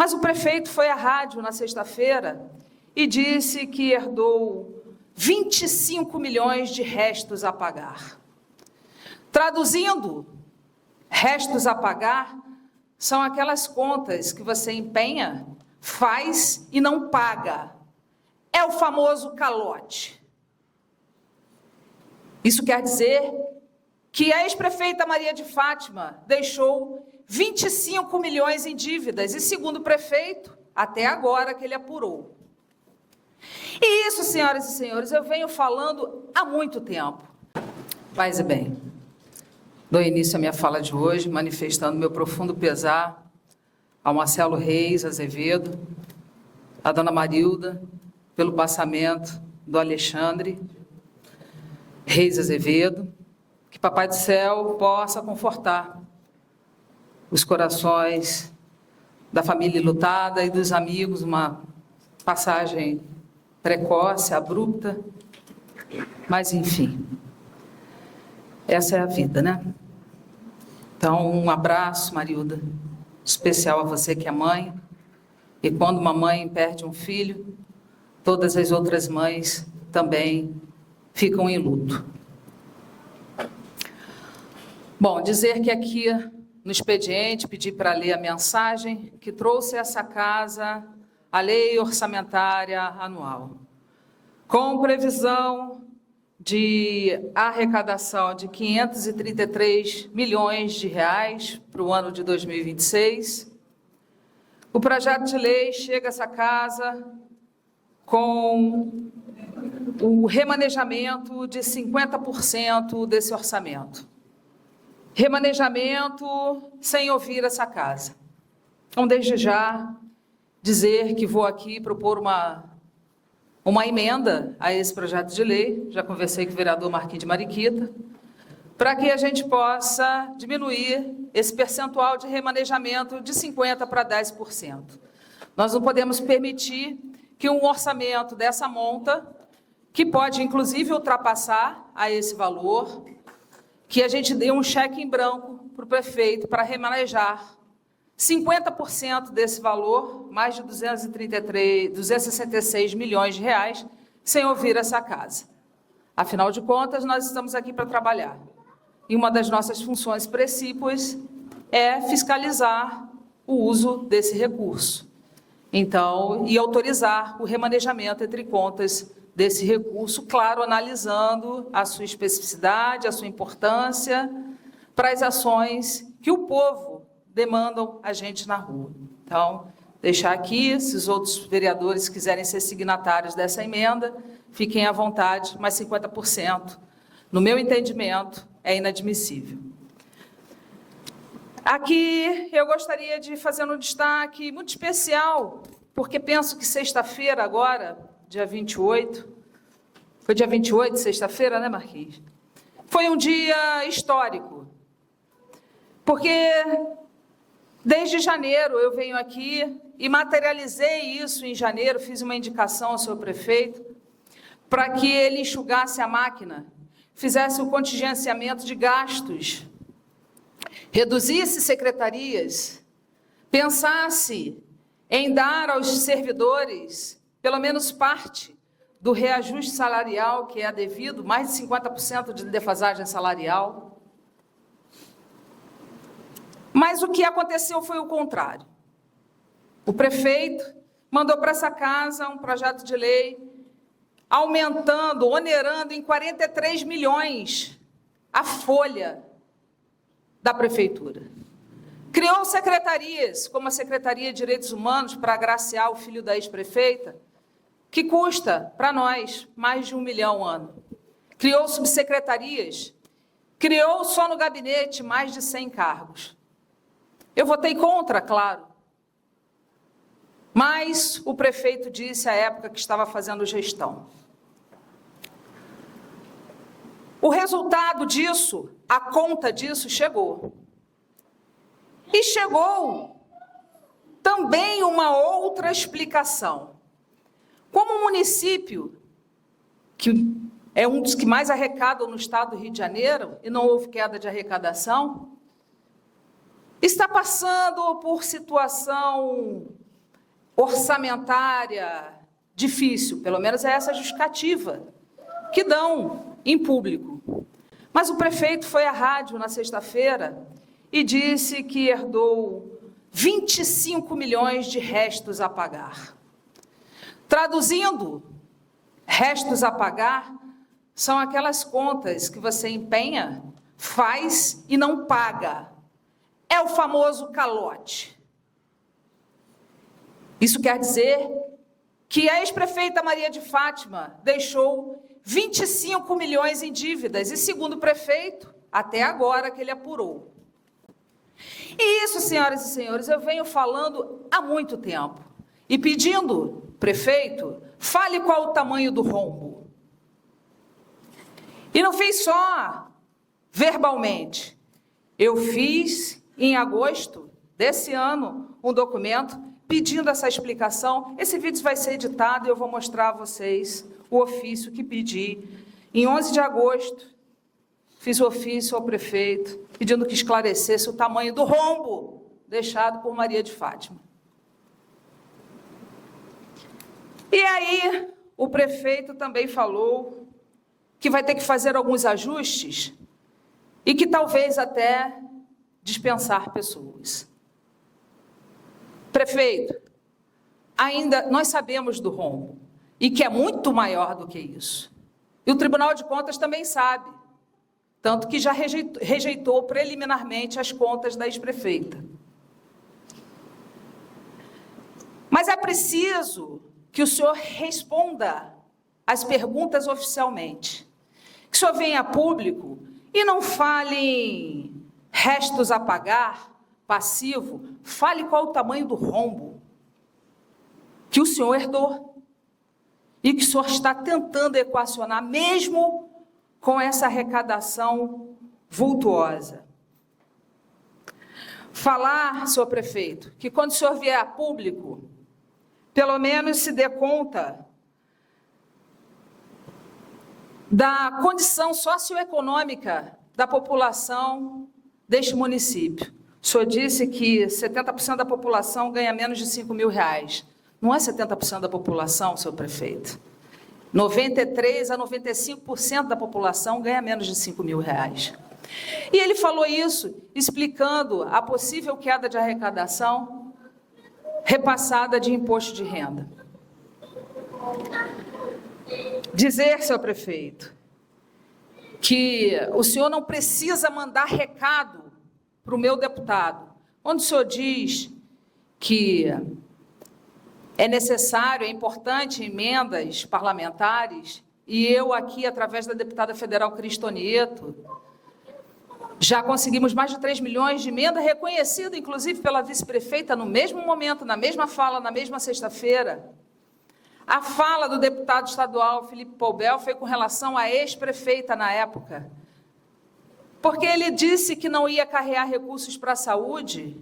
Mas o prefeito foi à rádio na sexta-feira e disse que herdou 25 milhões de restos a pagar. Traduzindo, restos a pagar são aquelas contas que você empenha, faz e não paga. É o famoso calote. Isso quer dizer que a ex-prefeita Maria de Fátima deixou 25 milhões em dívidas, e segundo o prefeito, até agora que ele apurou. E isso, senhoras e senhores, eu venho falando há muito tempo. Paz e bem, dou início à minha fala de hoje, manifestando meu profundo pesar ao Marcelo Reis Azevedo, à dona Marilda, pelo passamento do Alexandre Reis Azevedo, que Papai do Céu possa confortar os corações da família enlutada e dos amigos, uma passagem precoce, abrupta, mas enfim, essa é a vida, né? Então, um abraço, Marilda, especial a você que é mãe, e quando uma mãe perde um filho, todas as outras mães também ficam em luto. Bom, dizer que aqui no expediente pedi para ler a mensagem que trouxe a essa casa a lei orçamentária anual, com previsão de arrecadação de 533 milhões de reais para o ano de 2026. O projeto de lei chega a essa casa com o remanejamento de 50% desse orçamento. Remanejamento sem ouvir essa casa. Então, desde já, dizer que vou aqui propor uma emenda a esse projeto de lei, já conversei com o vereador Marquinhos de Mariquita, para que a gente possa diminuir esse percentual de remanejamento de 50% para 10%. Nós não podemos permitir que um orçamento dessa monta, que pode inclusive ultrapassar a esse valor, que a gente dê um cheque em branco para o prefeito para remanejar 50% desse valor, mais de 266 milhões de reais, sem ouvir essa casa. Afinal de contas, nós estamos aqui para trabalhar. E uma das nossas funções precípuas é fiscalizar o uso desse recurso. Então, e autorizar o remanejamento entre contas desse recurso, claro, analisando a sua especificidade, a sua importância para as ações que o povo demandam a gente na rua. Então, deixar aqui, se os outros vereadores quiserem ser signatários dessa emenda, fiquem à vontade, mas 50%, no meu entendimento, é inadmissível. Aqui eu gostaria de fazer um destaque muito especial, porque penso que sexta-feira agora, dia 28, foi dia 28, sexta-feira, né, Marquinhos? Foi um dia histórico, porque desde janeiro eu venho aqui e materializei isso em janeiro, fiz uma indicação ao seu prefeito para que ele enxugasse a máquina, fizesse o contingenciamento de gastos, reduzisse secretarias, pensasse em dar aos servidores pelo menos parte do reajuste salarial que é devido, mais de 50% de defasagem salarial. Mas o que aconteceu foi o contrário. O prefeito mandou para essa casa um projeto de lei aumentando, onerando em 43 milhões a folha da prefeitura. Criou secretarias, como a Secretaria de Direitos Humanos, para agraciar o filho da ex-prefeita, que custa, para nós, mais de 1 milhão ano. Criou subsecretarias, criou só no gabinete mais de 100 cargos. Eu votei contra, claro. Mas o prefeito disse à época que estava fazendo gestão. O resultado disso, a conta disso, chegou. E chegou também uma outra explicação. Como o município, que é um dos que mais arrecadam no estado do Rio de Janeiro, e não houve queda de arrecadação, está passando por situação orçamentária difícil, pelo menos é essa a justificativa que dão em público. Mas o prefeito foi à rádio na sexta-feira e disse que herdou 25 milhões de restos a pagar. Traduzindo, restos a pagar são aquelas contas que você empenha, faz e não paga. É o famoso calote. Isso quer dizer que a ex-prefeita Maria de Fátima deixou 25 milhões em dívidas, e segundo o prefeito, até agora que ele apurou. E isso, senhoras e senhores, eu venho falando há muito tempo e pedindo, prefeito, fale qual o tamanho do rombo. E não fiz só verbalmente. Eu fiz, em agosto desse ano, um documento pedindo essa explicação. Esse vídeo vai ser editado e eu vou mostrar a vocês o ofício que pedi. Em 11 de agosto, fiz o ofício ao prefeito, pedindo que esclarecesse o tamanho do rombo deixado por Maria de Fátima. E aí, o prefeito também falou que vai ter que fazer alguns ajustes e que talvez até dispensar pessoas. Prefeito, ainda nós sabemos do rombo e que é muito maior do que isso. E o Tribunal de Contas também sabe, tanto que já rejeitou preliminarmente as contas da ex-prefeita. Mas é preciso que o senhor responda as perguntas oficialmente. Que o senhor venha a público e não fale em restos a pagar, passivo, fale qual o tamanho do rombo que o senhor herdou e que o senhor está tentando equacionar, mesmo com essa arrecadação vultuosa. Falar, senhor prefeito, que quando o senhor vier a público, pelo menos se dê conta da condição socioeconômica da população deste município. O senhor disse que 70% da população ganha menos de R$5.000. Não é 70% da população, senhor prefeito. 93% a 95% da população ganha menos de R$5.000. E ele falou isso explicando a possível queda de arrecadação repassada de imposto de renda. Dizer, senhor prefeito, que o senhor não precisa mandar recado para o meu deputado. Quando o senhor diz que é necessário, é importante emendas parlamentares, e eu aqui, através da deputada federal Cristonieto, já conseguimos mais de 3 milhões de emenda, reconhecida, inclusive, pela vice-prefeita, no mesmo momento, na mesma fala, na mesma sexta-feira. A fala do deputado estadual Felipe Poubel foi com relação à ex-prefeita na época, porque ele disse que não ia carregar recursos para a saúde,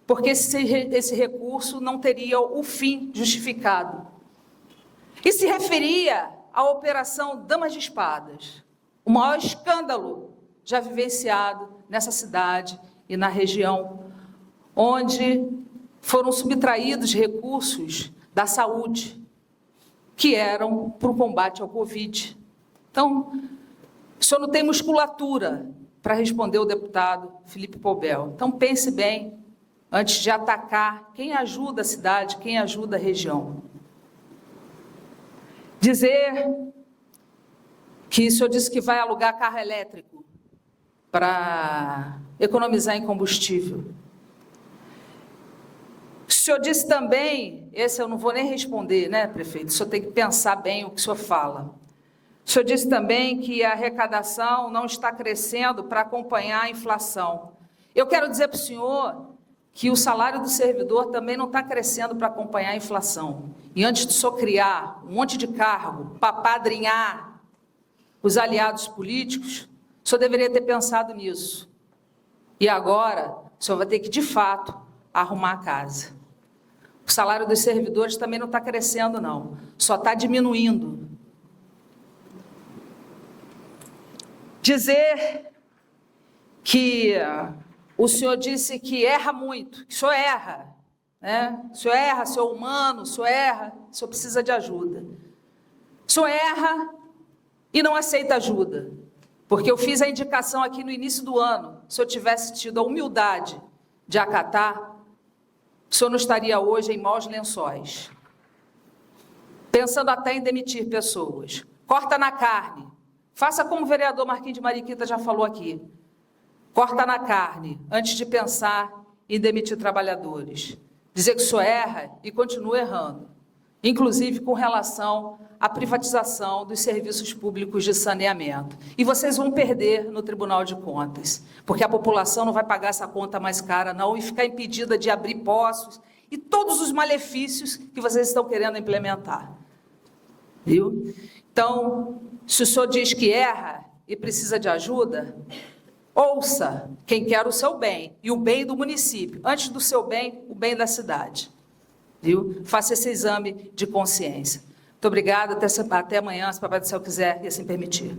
porque esse recurso não teria o fim justificado. E se referia à Operação Damas de Espadas, o maior escândalo já vivenciado nessa cidade e na região, onde foram subtraídos recursos da saúde, que eram para o combate ao Covid. Então, o senhor não tem musculatura para responder o deputado Felipe Poubel. Então, pense bem antes de atacar quem ajuda a cidade, quem ajuda a região. Dizer que o senhor disse que vai alugar carro elétrico para economizar em combustível. O senhor disse também, esse eu não vou nem responder, né, prefeito? O senhor tem que pensar bem o que o senhor fala. O senhor disse também que a arrecadação não está crescendo para acompanhar a inflação. Eu quero dizer para o senhor que o salário do servidor também não está crescendo para acompanhar a inflação. E antes de só criar um monte de cargo para padrinhar os aliados políticos, o senhor deveria ter pensado nisso. E agora, o senhor vai ter que, de fato, arrumar a casa. O salário dos servidores também não está crescendo, não. Só está diminuindo. Dizer que o senhor disse que erra muito, que o senhor erra, né? O senhor erra, o senhor é humano, o senhor erra, o senhor precisa de ajuda. O senhor erra e não aceita ajuda, porque eu fiz a indicação aqui no início do ano. Se eu tivesse tido a humildade de acatar, o senhor não estaria hoje em maus lençóis, pensando até em demitir pessoas. Corta na carne. Faça como o vereador Marquinhos de Mariquita já falou aqui. Corta na carne, antes de pensar em demitir trabalhadores. Dizer que o senhor erra e continua errando. Inclusive com relação à privatização dos serviços públicos de saneamento. E vocês vão perder no Tribunal de Contas, porque a população não vai pagar essa conta mais cara, não, e ficar impedida de abrir poços e todos os malefícios que vocês estão querendo implementar. Viu? Então, se o senhor diz que erra e precisa de ajuda, ouça quem quer o seu bem e o bem do município. Antes do seu bem, o bem da cidade. Viu? Faça esse exame de consciência. Muito obrigada. Até amanhã, se o Papai do Céu quiser e assim permitir.